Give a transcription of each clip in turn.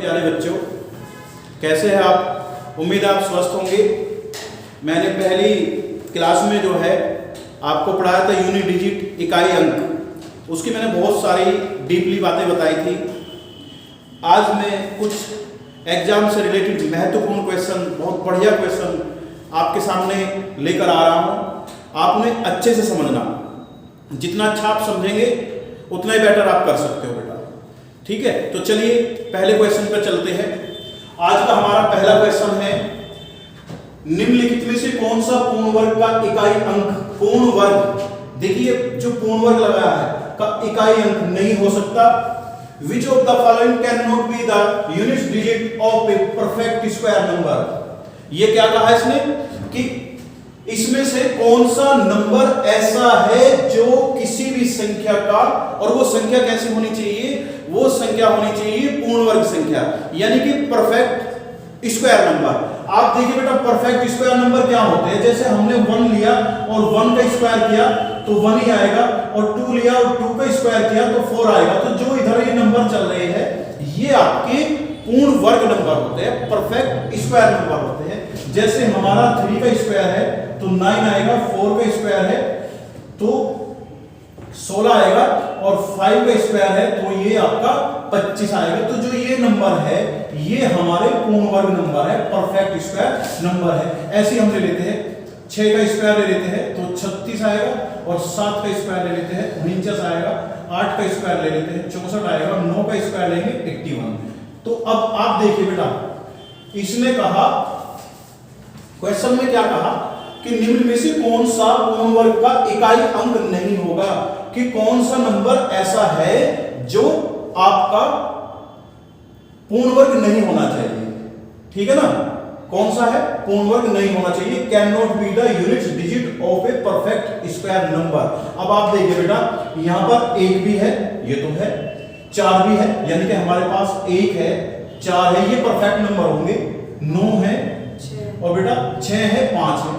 प्यारे बच्चों, कैसे हैं आप? उम्मीद है आप स्वस्थ होंगे। मैंने पहली क्लास में जो है आपको पढ़ाया था यूनिट डिजिट इकाई अंक, उसकी मैंने बहुत सारी डीपली बातें बताई थी। आज मैं कुछ एग्जाम से रिलेटेड महत्वपूर्ण क्वेश्चन, बहुत बढ़िया क्वेश्चन आपके सामने लेकर आ रहा हूँ। आप उन्हें अच्छे से समझना, जितना अच्छा आप समझेंगे उतना ही बेटर आप कर सकते हो बेटा, ठीक है? तो चलिए पहले क्वेश्चन पर चलते हैं। आज का हमारा पहला क्वेश्चन है, निम्नलिखित में से कौन सा पूर्ण वर्ग का इकाई अंक, पूर्ण वर्ग, देखिए जो पूर्ण वर्ग लगाया है का इकाई अंक नहीं हो सकता। Which of the following cannot be the unit digit of a perfect square number? ये क्या कहा इसने कि इसमें से कौन सा नंबर ऐसा है जो किसी भी संख्या का, और वो संख्या कैसी होनी चाहिए? वो संख्या होनी चाहिए पूर्ण वर्ग संख्या, यानी कि परफेक्ट स्क्वायर नंबर। आप देखिए बेटा, परफेक्ट स्क्वायर नंबर क्या होते हैं? जैसे हमने 1 लिया और 1 का स्क्वायर किया तो 1 ही आएगा, और 2 लिया और 2 का स्क्वायर किया तो 4 आएगा। तो जो इधर ये नंबर चल रहे हैं ये आपके पूर्ण वर्ग नंबर होते हैं, परफेक्ट स्क्वायर नंबर होते हैं। जैसे हमारा 3 का स्क्वायर है तो 9 आएगा, 4 का स्क्वायर है तो 16 आएगा, और 5 का स्क्वायर है तो ये आपका 25 आएगा। तो जो ये नंबर है ये हमारे पूर्ण वर्ग नंबर है, परफेक्ट स्क्वायर नंबर है। ऐसे हम ले लेते हैं, 6 का स्क्वायर ले लेते हैं तो 36 आएगा, और 7 का स्क्वायर ले लेते हैं 49 आएगा, 8 का स्क्वायर ले लेते हैं 64 आएगा, 9 का स्क्वायर लेंगे 81। तो अब आप देखिए बेटा, इसने कहा क्वेश्चन में क्या कहा कि निम्न में से कौन सा पूर्ण वर्ग का इकाई अंक नहीं होगा, कि कौन सा नंबर ऐसा है जो आपका पूर्ण वर्ग नहीं होना चाहिए, ठीक है ना? कौन सा है? पूर्ण वर्ग नहीं होना चाहिए, can not be the unit digit of a perfect square number. अब आप देखिए बेटा, यहां पर 1 भी है, ये तो है, 4 भी है, यानी कि हमारे पास 1 है, 4 है, ये परफेक्ट नंबर होंगे, 9 है, और बेटा 6 है, 5 है,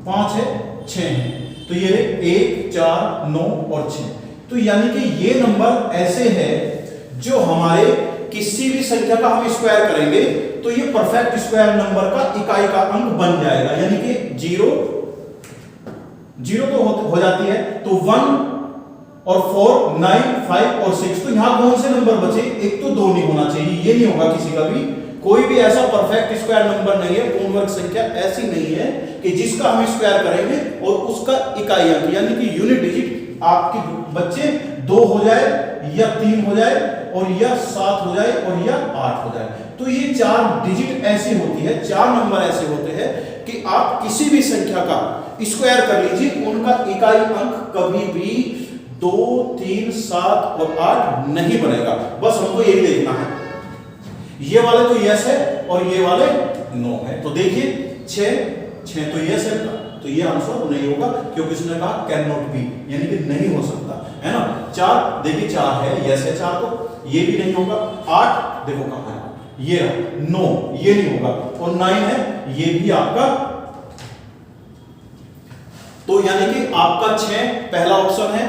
5 है, 6 है, तो ये 1 4 9 और 6। तो यानी कि ये नंबर ऐसे है जो हमारे किसी भी संख्या का हम स्क्वायर करेंगे तो ये परफेक्ट स्क्वायर नंबर का इकाई का अंक बन जाएगा, यानी कि 0 तो हो जाती है, तो 1 और 4 9 5 और 6। तो यहां कौन से नंबर बचे? एक तो 2 नहीं होना चाहिए, ये नहीं होगा किसी का भी, कोई भी ऐसा परफेक्ट स्क्वायर नंबर नहीं है, पूर्ण वर्ग संख्या ऐसी नहीं है कि जिसका हम स्क्वायर करेंगे और उसका इकाई अंक यानी कि यूनिट डिजिट आपके बच्चे 2 हो जाए या 3 हो जाए और या 7 हो जाए और या 8 हो जाए। तो ये 4 डिजिट ऐसी होती है, 4 नंबर ऐसे होते हैं कि आप किसी भी संख्या का स्क्वायर कर लीजिए, उनका इकाई अंक कभी भी 2 3 7 और 8 नहीं बनेगा। बस हमको यही देखना है, ये वाले तो यस है और ये वाले नो है। तो देखिए 6 तो यस है, तो ये आंसर नहीं होगा क्योंकि उसने कहा कैन नॉट बी, यानी कि नहीं हो सकता, है ना? 4 देखिए 4 है, यस है 4, तो ये भी नहीं होगा। 8 देखो कहां है, ये रहा, नो ये नहीं होगा, और 9 है, ये भी आपका, तो यानी कि आपका 6 पहला ऑप्शन है,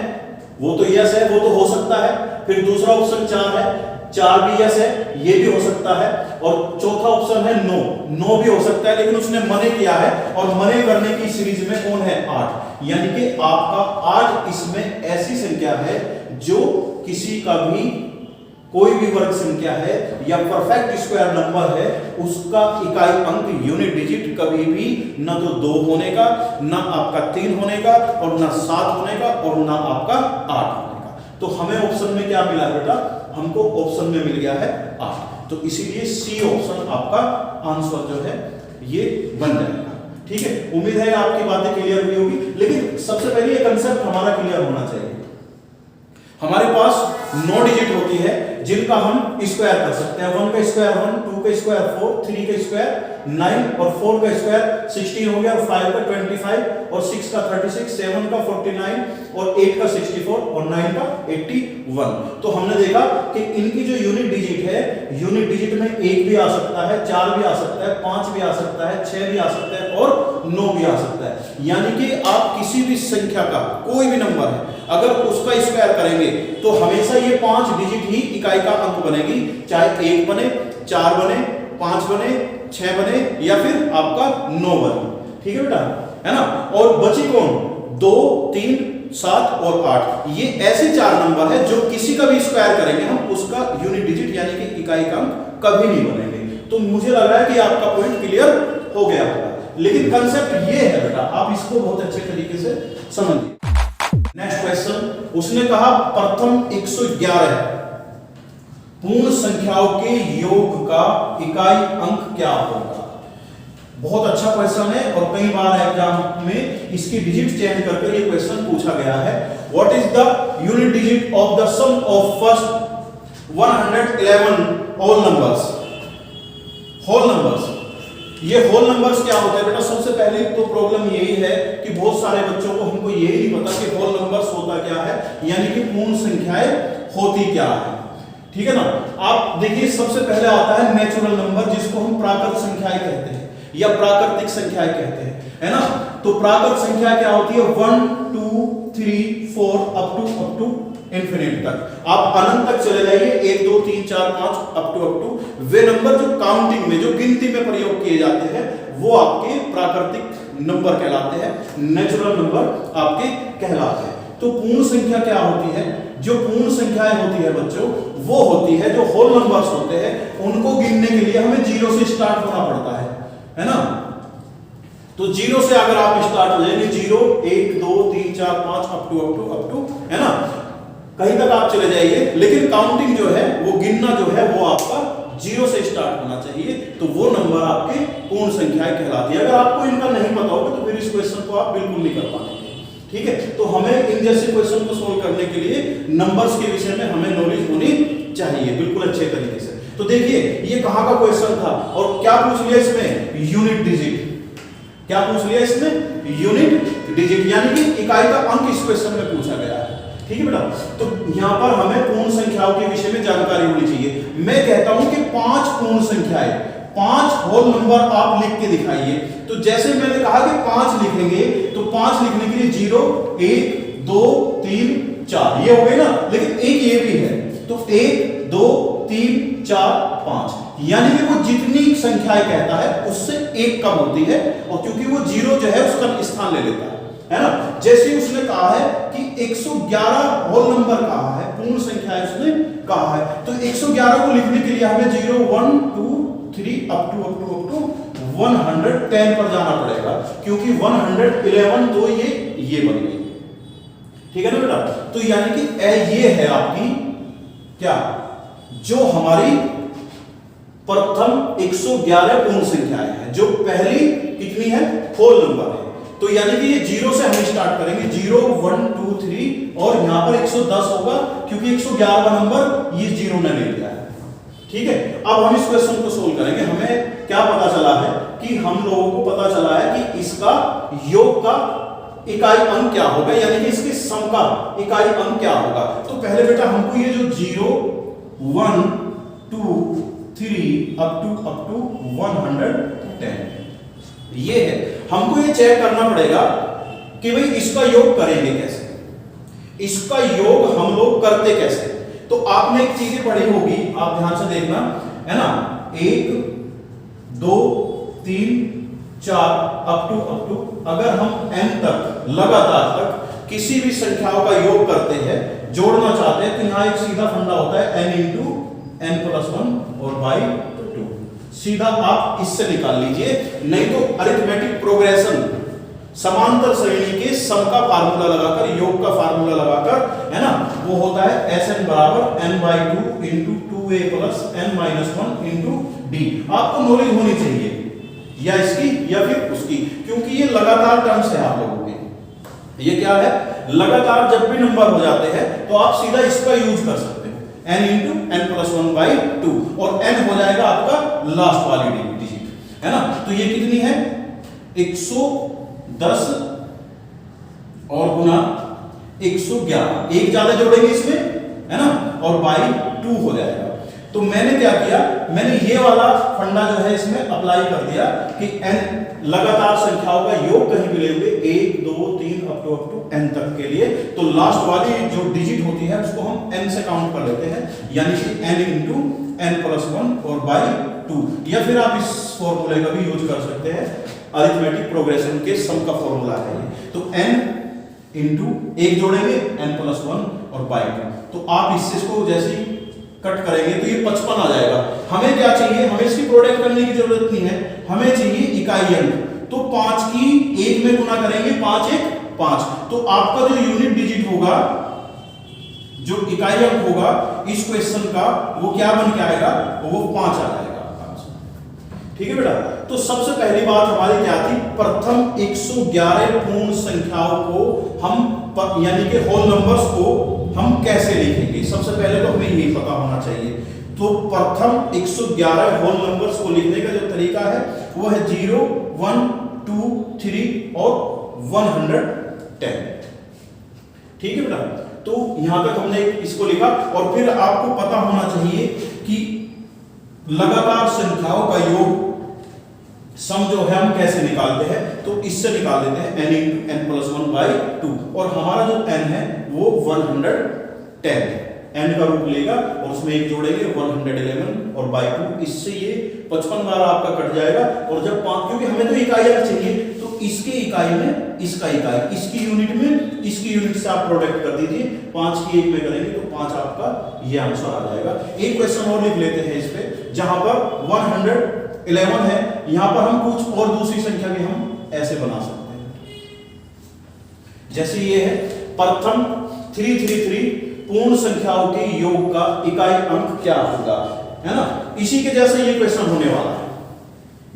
वो तो यस है, वो तो हो सकता है। फिर दूसरा ऑप्शन 4 है, 4 भी यस है, ये भी हो सकता है, और चौथा ऑप्शन है नो भी हो सकता है, लेकिन उसने मने किया है, और मने करने की सीरीज में कौन है? 8, यानी कि आपका 8 इसमें ऐसी संख्या है जो किसी का भी, कोई भी वर्ग संख्या है या परफेक्ट स्क्वायर नंबर है, उसका इकाई अंक यूनिट डिजिट कभी भी न तो 2 होने का, न आपका 3 होने का, और न 7 होने का, और न आपका 8 होने का। तो हमें ऑप्शन में क्या मिला बेटा? हमको ऑप्शन में मिल गया है 8, तो इसीलिए सी ऑप्शन आपका आंसर जो है ये बन जाएगा, ठीक है? उम्मीद है आपकी बातें क्लियर हुई होगी, लेकिन सबसे पहले ये कंसेप्ट हमारा क्लियर होना चाहिए। हमारे पास 9 डिजिट होती है जिनका हम स्क्वायर कर सकते हैं। 1 का स्क्वायर 1, 2 का स्क्वायर 4, 3 का स्क्वायर 9, और 4 का स्क्वायर 16 हो गया, और 5 का 25, और 6 का 36, 7 का 49, और 8 का 64, और 9 का 81। तो हमने देखा कि इनकी जो यूनिट डिजिट है, यूनिट डिजिट में 1 भी आ सकता है, 4 भी आ सकता है, 5 भी आ सकता है, 6 भी आ सकता है, और 9 भी आ सकता है। यानी कि आप किसी भी संख्या का, कोई भी नंबर है, अगर उसका स्क्वायर करेंगे तो हमेशा ये 5 डिजिट ही इकाई का अंक बनेगी, चाहे 1 बने, 4 बने, 5 बने, 6 बने या फिर आपका 9 बने। ठीक है बेटा, है ना। और बची कौन, 2, 3, 7 और 8, ये ऐसे 4 नंबर है जो किसी का भी स्क्वायर करेंगे हम, उसका यूनिट डिजिट यानी कि इकाई का अंक कभी नहीं बनेंगे। तो मुझे लग रहा है कि आपका पॉइंट क्लियर हो गया होगा, लेकिन कंसेप्ट ये है बेटा, आप इसको बहुत अच्छे तरीके से समझिए। नेक्स्ट क्वेश्चन, उसने कहा प्रथम 111 पूर्ण संख्याओं के योग का इकाई अंक क्या होगा। बहुत अच्छा क्वेश्चन है और कई बार एग्जाम में इसकी डिजिट चेंज करके ये क्वेश्चन पूछा गया है। What is the unit digit of the sum of first 111 whole numbers. Whole numbers, ये होल नंबर्स क्या होते हैं बेटा। सबसे पहले तो प्रॉब्लम यही है कि बहुत सारे बच्चों को हमको यही नहीं पता कि होल नंबर्स होता क्या है, यानी कि पूर्ण संख्याएं होती क्या है। ठीक है ना। आप देखिए सबसे पहले आता है नेचुरल नंबर, जिसको हम प्राकृत संख्याएं कहते हैं या प्राकृतिक संख्याएं कहते हैं, है ना। तो प्राकृत संख्या क्या होती है, 1 2 3 4 अप टू इंफिनिट तक। आप अनंत तक चले जाइए, 1 2 3 4 5 अप टू वे नंबर जो काउंटिंग में, जो गिनती में प्रयोग किए जाते हैं, वो आपके प्राकृतिक नंबर कहलाते हैं, नेचुरल नंबर आपके कहलाते हैं। तो पूर्ण संख्या क्या होती है, जो पूर्ण संख्याएं होती है बच्चों, वो होती है जो होल नंबर्स होते हैं, उनको गिनने के लिए हमें 0 से स्टार्ट होना पड़ता है ना। तो 0 से अगर आप स्टार्ट हो जाएंगे, 0 1 2 3 4 5 अप टू, है ना, कहीं तक आप चले जाइए, लेकिन काउंटिंग जो है, वो गिनना जो है, वो आपका 0 से स्टार्ट होना चाहिए। तो वो नंबर आपके पूर्ण संख्याएं कहलाती है। अगर आपको इनका नहीं पता होगा तो फिर इस क्वेश्चन को आप बिल्कुल नहीं कर पाएंगे। ठीक है, तो हमें इन जैसे क्वेश्चन को सोल्व करने के लिए नंबर्स के विषय में हमें नॉलेज होनी चाहिए बिल्कुल अच्छे तरीके से। तो देखिए ये कहां का क्वेश्चन था और क्या पूछ लिया इसमें, यूनिट डिजिट। क्या पूछ लिया इसमें, यूनिट डिजिट, यानी कि इकाई का अंक इस क्वेश्चन में पूछा गया है। ठीक है बेटा, तो यहां पर हमें पूर्ण संख्याओं के विषय में जानकारी होनी चाहिए। मैं कहता हूं कि 5 पूर्ण संख्याएं, 5 होल नंबर आप लिख के दिखाइए। तो जैसे मैंने कहा कि 5 लिखेंगे, तो 5 लिखने के लिए 0 1 2 3 4 ये हो गए ना, लेकिन एक ये भी है, तो 1 2 3 4 5, यानी कि वो जितनी संख्याएं कहता है उससे एक कम होती है, और क्योंकि वो 0 जो है उसका स्थान ले लेता है ना। जैसे उसने कहा है कि 111 होल नंबर कहा है, पूर्ण संख्या उसने कहा है, तो 111 को लिखने के लिए हमें 0 1 2 3 अप टू 110 पर जाना पड़ेगा, क्योंकि 111 तो ये बन गई। ठीक है ना बेटा, तो यानी कि ये है आपकी क्या, जो हमारी प्रथम 111 पूर्ण संख्याएं हैं, जो पहली कितनी है, होल नंबर है। तो यानी कि ये 0 से हम स्टार्ट करेंगे, 0 1 2 3 और यहां पर 110 होगा, क्योंकि 111वां नंबर ये 0 ने ले लिया है। ठीक है, अब हम इस क्वेश्चन को सोल्व करेंगे। हमें क्या पता चला है कि हम लोगों को पता चला है कि इसका योग का इकाई अंक क्या होगा, यानी कि इसके सम का इकाई अंक क्या होगा। तो पहले बेटा हमको ये जो 0 1 2 3 अप टू 110 ये है, हमको ये चेक करना पड़ेगा कि भाई इसका योग करेंगे कैसे, इसका योग हम लोग करते कैसे। तो आपने एक चीजें पढ़ी होगी, आप ध्यान से देखना, है ना, 1 2 3 4 अप टू अगर हम n तक लगातार तक किसी भी संख्याओं का योग करते हैं, जोड़ना चाहते हैं, तो यहां एक सीधा फंडा होता है n इंटू n प्लस 1 और बाई 2, सीधा आप इससे निकाल लीजिए। नहीं तो अरिथमेटिक प्रोग्रेशन, समांतर श्रेणी के सम का फार्मूला लगाकर, योग का फार्मूला लगाकर, है ना, वो होता है Sn बराबर n/2 into 2a plus n minus 1 into d। आपको नॉलेज होनी चाहिए या इसकी या फिर उसकी, क्योंकि ये लगातार टर्म्स है आप लोगों के। ये क्या है, लगातार जब भी नंबर हो जाते हैं तो आप सीधा इसका यूज कर सकते हैं, n इंटू n प्लस 1/2, और n हो जाएगा आपका लास्ट वाली डिजिट, है ना। तो ये कितनी है, 110 और गुना 111, एक ज्यादा जोड़ेंगे इसमें, है ना, और बाई 2 हो जाएगा। तो मैंने क्या किया, मैंने ये वाला फंडा जो है इसमें अप्लाई कर दिया कि n लगातार संख्याओं का योग कहीं भी लेंगे 1 2 3 अप टू n तक के लिए, तो लास्ट वाली जो डिजिट होती है उसको हम n से काउंट कर लेते हैं, यानी कि n इंटू n प्लस 1 और बाई 2, या फिर आप इस फॉर्मूले का भी यूज कर सकते हैं, अरिथमेटिक प्रोग्रेशन के सम का फॉर्मूला है। तो n इंटू एक जोड़ेंगे n प्लस 1 और बाई 2, तो आप इसको जैसे ही कट करेंगे तो ये 55 आ जाएगा। हमें क्या चाहिए, हमें इसकी प्रोडक्ट करने की जरूरत नहीं है, हमें चाहिए इकाई अंक। तो 5 की 1 में गुना करेंगे, 5 1 5, तो आपका जो यूनिट डिजिट होगा, जो इकाई अंक होगा इस क्वेश्चन का, वो क्या बन के आएगा, वो 5 आ जाएगा। ठीक है बेटा। तो सबसे पहली बात हमारी क्या थी, प्रथम 111 पूर्ण संख्याओं को हम यानी कि होल नंबर्स को हम कैसे लिखेंगे, सबसे पहले तो हमें यही पता होना चाहिए। तो प्रथम 111 होल नंबर्स को लिखने का जो तरीका है वो है 0 1 2 3 और 110। ठीक है बेटा। तो यहां तक हमने इसको लिखा, और फिर आपको पता होना चाहिए कि लगातार संख्याओं का योग सम जो है हम कैसे निकालते हैं, तो इससे निकाल देते हैं n into n plus 1 by 2, और हमारा जो n है वो 110 n का रूप लेगा और उसमें एक जोड़ेंगे 111 और बाई 2, इससे ये 55 बार आपका कट जाएगा। और जब 5, क्योंकि हमें तो इकाई अंक चाहिए, तो इसके इकाई में इसका इकाई, इसकी यूनिट में इसकी यूनिट से आप प्रोडक्ट कर दीजिए, 5 की 1 में करेंगे तो 5 आपका ये आंसर आ जाएगा। एक क्वेश्चन और लिख लेते हैं इस पे, जहां पर 111 है, यहां पर हम कुछ और दूसरी संख्या भी हम ऐसे बना सकते हैं, जैसे ये है प्रथम 333 पूर्ण संख्याओं के योग का इकाई अंक क्या होगा, है ना। इसी के जैसे ये क्वेश्चन होने वाला है,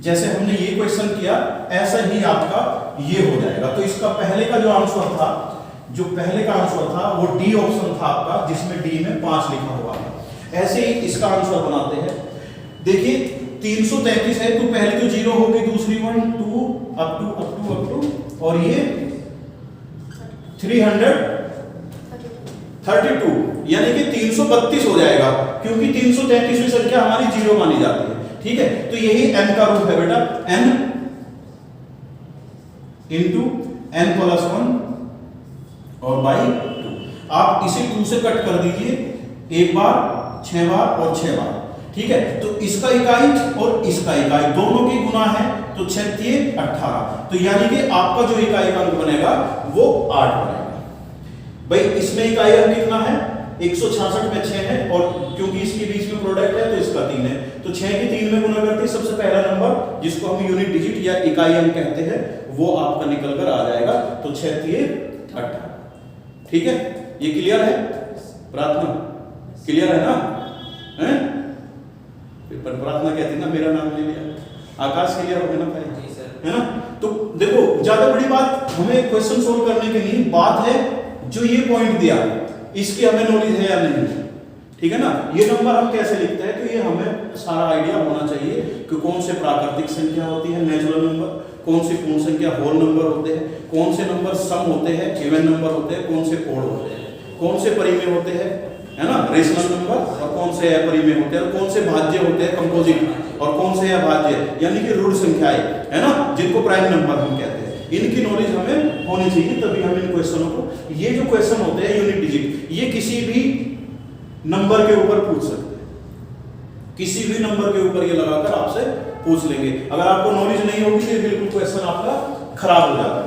जैसे हमने ये क्वेश्चन किया ऐसा ही आपका ये हो जाएगा। तो इसका पहले का जो आंसर था, जो पहले का आंसर था वो डी ऑप्शन था आपका, जिसमें डी में 5 लिखा हुआ है। ऐसे ही इसका आंसर बनाते हैं। देखिए 333 है, तो पहले तो 0 होगी, दूसरी 1 2 अप टू और ये 332, यानी कि 332 हो जाएगा, क्योंकि 333वीं संख्या हमारी 0 मानी जाती है। ठीक है, तो यही n का रूप है बेटा, n इंटू n प्लस 1 और बाई 2। आप इसे 2 से कट कर दीजिए, एक बार 6 बार और 6 बार। ठीक है, तो इसका इकाई और इसका इकाई दोनों की गुना है, तो 6 3 18, तो यानी कि आपका जो इकाई अंक बनेगा वो 8 बनेगा। भाई इसमें इकाई अंक कितना है, 166 में 6 है, और क्योंकि इसके बीच में प्रोडक्ट है तो इसका 3 है, तो 6 की 3 में गुना करते सबसे पहला नंबर जिसको हम यूनिट डिजिट या इकाई अंक कहते हैं वो आपका निकल कर आ जाएगा, तो 6 3 18। ठीक है, ये क्लियर है, प्रार्थना क्लियर है ना, है? पर प्रार्थना कहती ना मेरा नाम ले लिया, आकाश क्लियर हो ना भाई, है ना। तो देखो ज्यादा बड़ी बात हमें क्वेश्चन सोल्व करने की नहीं, बात है जो ये पॉइंट दिया इसकी हमें नॉलेज है या नहीं। ठीक है ना, ये नंबर हम कैसे लिखते हैं, तो ये हमें सारा आइडिया होना चाहिए कि कौन से प्राकृतिक संख्या होती है नेचुरल नंबर, कौन सी पूर्ण संख्या होल नंबर होते हैं, कौन से नंबर सम होते हैं इवन नंबर होते हैं, कौन से ओड होते हैं, कौन से परिमेय होते हैं, है ना रेशनल नंबर, और कौन से अपरिमेय होते हैं, और कौन से भाज्य होते हैं कंपोजिट, और कौन से अभाज्य यानी कि ऋण संख्याएं, है ना, जिनको प्राइम नंबर हम कहते हैं। इनकी नॉलेज हमें होनी चाहिए, तभी हम इन क्वेश्चनों को, ये जो क्वेश्चन होते हैं यूनिट डिजिट, ये किसी भी नंबर के ऊपर पूछ सकते हैं, किसी भी नंबर के ऊपर ये लगाकर आपसे पूछ लेंगे। अगर आपको नॉलेज नहीं होगी तो बिल्कुल क्वेश्चन आपका खराब हो जाता है।